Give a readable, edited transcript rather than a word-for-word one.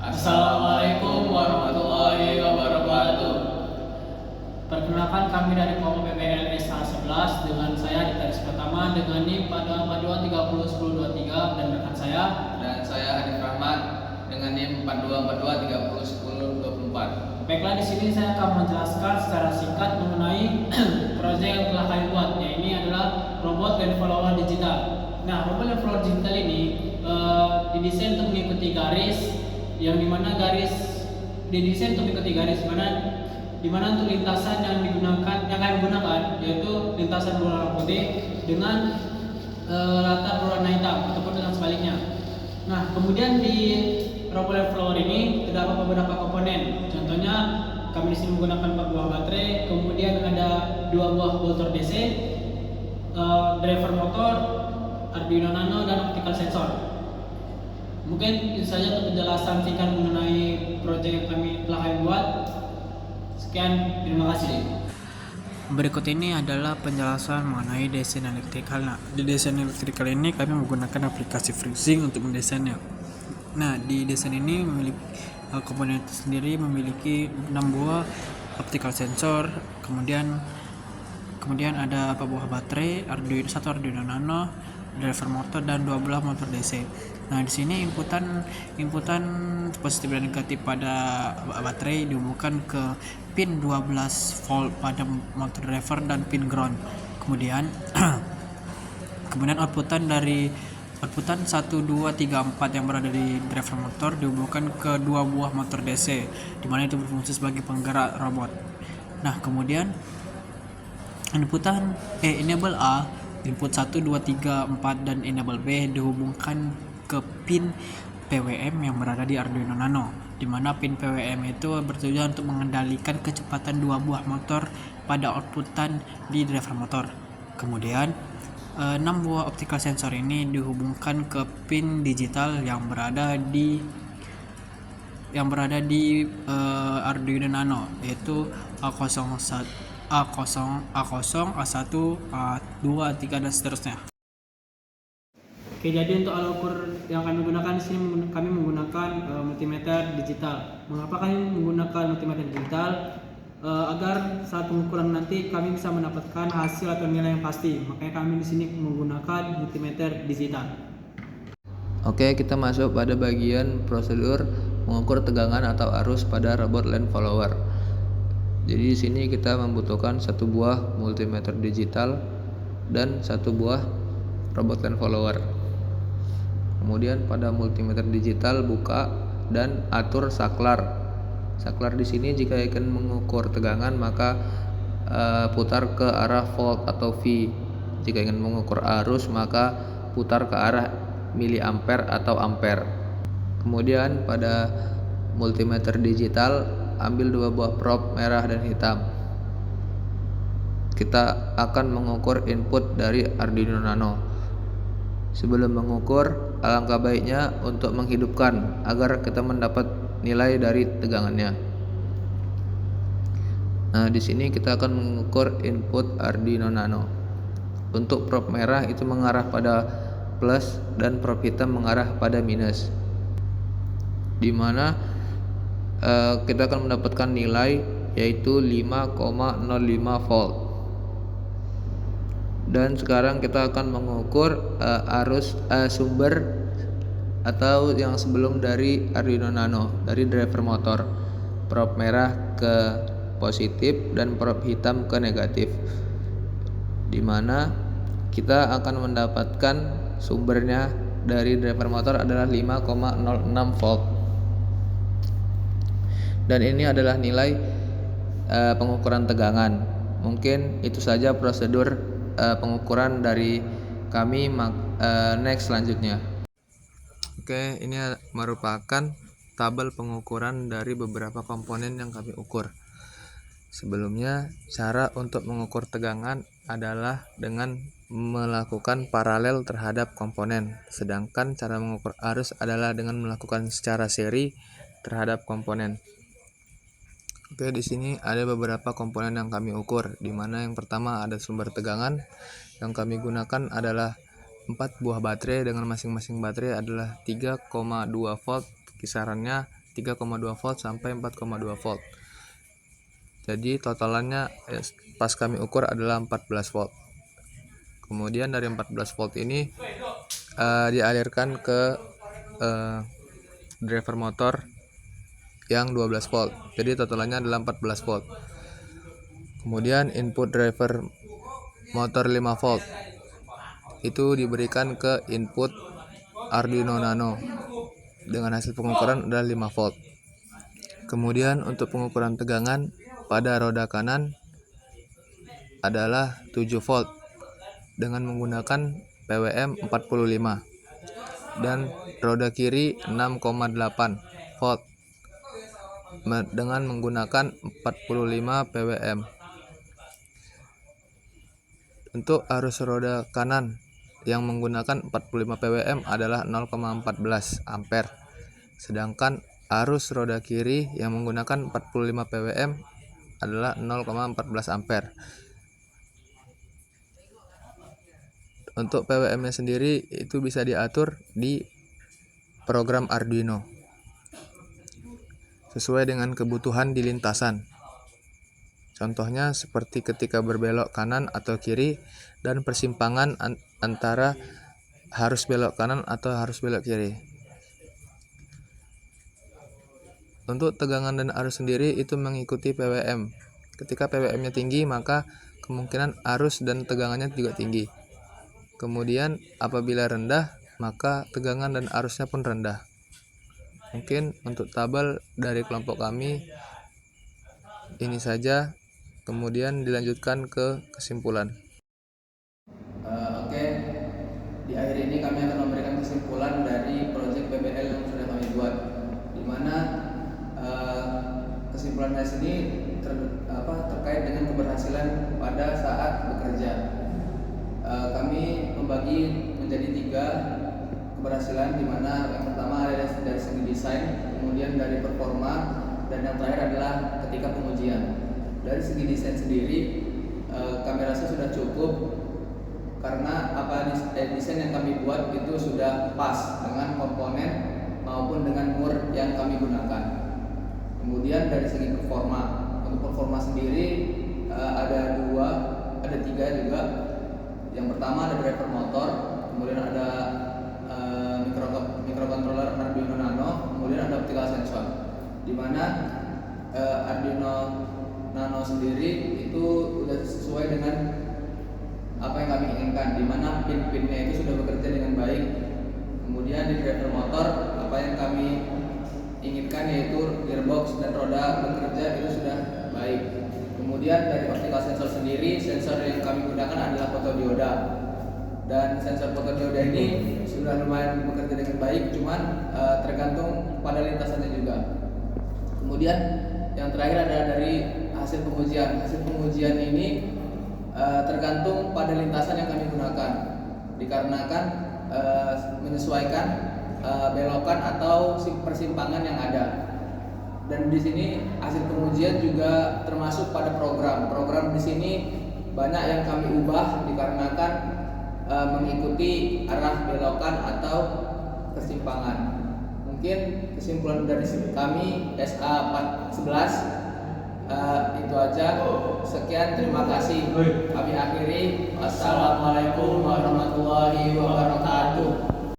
Assalamualaikum warahmatullahi wabarakatuh. Perkenalkan, kami dari Kelompok PPLS 11 dengan saya di Taris Pertama dengan NIM pada 42301023 dan rekan saya Arif Rahman dengan NIM 4242301024. Baiklah, di sini saya akan menjelaskan secara singkat mengenai proyek yang telah kami buat. Ya, ini adalah robot dan follower digital. Nah, robot dan follower digital ini didesain untuk mengikuti garis, yang dimana garis didesain untuk mengikuti garis dimana untuk lintasan yang kami gunakan yaitu lintasan berwarna putih dengan latar berwarna hitam ataupun dengan sebaliknya. Nah, kemudian di robot dan follower ini terdapat beberapa komponen. Contohnya, kami di sini menggunakan 4 buah baterai, kemudian ada 2 buah boltor DC, driver motor, Arduino Nano, dan optical sensor. Mungkin itu saja untuk penjelasan singkat mengenai proyek yang telah kami buat. Sekian, terima kasih. Berikut ini adalah penjelasan mengenai desain elektrikal. Nah, di desain elektrikal ini kami menggunakan aplikasi FreeSync untuk mendesainnya. Nah, di desain ini komponen itu sendiri memiliki 6 buah optical sensor, kemudian ada 4 buah baterai, satu Arduino Nano, driver motor, dan 12 motor DC. Nah, di sini inputan positif dan negatif pada baterai dihubungkan ke pin 12 volt pada motor driver dan pin ground. Kemudian outputan 1, 2, 3, 4 yang berada di driver motor dihubungkan ke 2 buah motor DC, di mana itu berfungsi sebagai penggerak robot. Nah, kemudian enable A, input 1, 2, 3, 4 dan enable B dihubungkan ke pin PWM yang berada di Arduino Nano, di mana pin PWM itu bertujuan untuk mengendalikan kecepatan 2 buah motor pada outputan di driver motor. Kemudian 6 buah optical sensor ini dihubungkan ke pin digital yang berada di Arduino Nano, yaitu A0, A0, A1, A2, A3 dan seterusnya. Oke, jadi untuk alat ukur yang kami gunakan di sini kami menggunakan multimeter digital. Mengapa kami menggunakan multimeter digital? Agar saat pengukuran nanti kami bisa mendapatkan hasil atau nilai yang pasti. Makanya kami di sini menggunakan multimeter digital. Oke, kita masuk pada bagian prosedur mengukur tegangan atau arus pada robot land follower. Jadi di sini kita membutuhkan 1 buah multimeter digital dan 1 buah robot land follower. Kemudian pada multimeter digital buka dan atur saklar. Saklar di sini jika ingin mengukur tegangan maka putar ke arah volt atau V. Jika ingin mengukur arus maka putar ke arah miliampere atau ampere. Kemudian pada multimeter digital ambil 2 buah probe merah dan hitam. Kita akan mengukur input dari Arduino Nano. Sebelum mengukur, alangkah baiknya untuk menghidupkan agar kita mendapat nilai dari tegangannya. Nah, di sini kita akan mengukur input Arduino Nano. Untuk probe merah itu mengarah pada plus dan probe hitam mengarah pada minus. Di mana kita akan mendapatkan nilai yaitu 5,05 volt. Dan sekarang kita akan mengukur arus sumber atau yang sebelum dari Arduino Nano, dari driver motor. Probe merah ke positif dan probe hitam ke negatif, dimana kita akan mendapatkan sumbernya dari driver motor adalah 5,06 volt. Dan ini adalah nilai pengukuran tegangan. Mungkin itu saja prosedur pengukuran dari kami. Next selanjutnya. Oke, ini merupakan tabel pengukuran dari beberapa komponen yang kami ukur. Sebelumnya, cara untuk mengukur tegangan adalah dengan melakukan paralel terhadap komponen, sedangkan cara mengukur arus adalah dengan melakukan secara seri terhadap komponen. Oke, di sini ada beberapa komponen yang kami ukur, di mana yang pertama ada sumber tegangan. Yang kami gunakan adalah 4 buah baterai dengan masing-masing baterai adalah 3,2 volt, kisarannya 3,2 volt sampai 4,2 volt. Jadi totalannya pas kami ukur adalah 14 volt. Kemudian dari 14 volt ini dialirkan ke driver motor yang 12 volt. Jadi totalannya adalah 14 volt. Kemudian input driver motor 5 volt itu diberikan ke input Arduino Nano dengan hasil pengukuran adalah 5 volt. Kemudian untuk pengukuran tegangan pada roda kanan adalah 7 volt dengan menggunakan PWM 45 dan roda kiri 6,8 volt dengan menggunakan 45 PWM. Untuk arus roda kanan yang menggunakan 45 PWM adalah 0,14 ampere, sedangkan arus roda kiri yang menggunakan 45 PWM adalah 0,14 ampere. Untuk PWM-nya sendiri itu bisa diatur di program Arduino sesuai dengan kebutuhan di lintasan. Contohnya seperti ketika berbelok kanan atau kiri dan persimpangan antara harus belok kanan atau harus belok kiri. Untuk tegangan dan arus sendiri itu mengikuti PWM. Ketika PWM-nya tinggi maka kemungkinan arus dan tegangannya juga tinggi. Kemudian apabila rendah maka tegangan dan arusnya pun rendah. Mungkin untuk tabel dari kelompok kami ini saja. Kemudian dilanjutkan ke kesimpulan. Oke, di akhir ini kami akan memberikan kesimpulan dari proyek PBL yang sudah kami buat, di mana kesimpulan dari sini terkait dengan keberhasilan pada saat bekerja. Kami membagi menjadi 3 keberhasilan, di mana yang pertama ada dari segi desain, kemudian dari performa, dan yang terakhir adalah ketika pengujian. Dari segi desain sendiri, kami rasa sudah cukup karena desain yang kami buat itu sudah pas dengan komponen maupun dengan mur yang kami gunakan. Kemudian dari segi performa, untuk performa sendiri ada 3 juga. Yang pertama ada driver motor, kemudian ada microcontroller Arduino Nano, kemudian ada optical sensor, di mana Arduino Nano sendiri itu sudah sesuai dengan apa yang kami inginkan, di mana pin-pinnya itu sudah bekerja dengan baik. Kemudian di driver motor, apa yang kami inginkan yaitu gearbox dan roda bekerja itu sudah baik. Kemudian dari optical sensor sendiri, sensor yang kami gunakan adalah fotodioda, dan sensor fotodioda ini sudah lumayan bekerja dengan baik, cuman tergantung pada lintasannya juga. Kemudian yang terakhir adalah dari hasil pengujian. Hasil pengujian ini tergantung pada lintasan yang kami gunakan, dikarenakan menyesuaikan belokan atau persimpangan yang ada. Dan di sini hasil pengujian juga termasuk pada program di sini banyak yang kami ubah dikarenakan mengikuti arah belokan atau persimpangan. Mungkin kesimpulan dari kami SA411 itu aja. Sekian, terima kasih. Kami akhiri. Wassalamualaikum warahmatullahi wabarakatuh.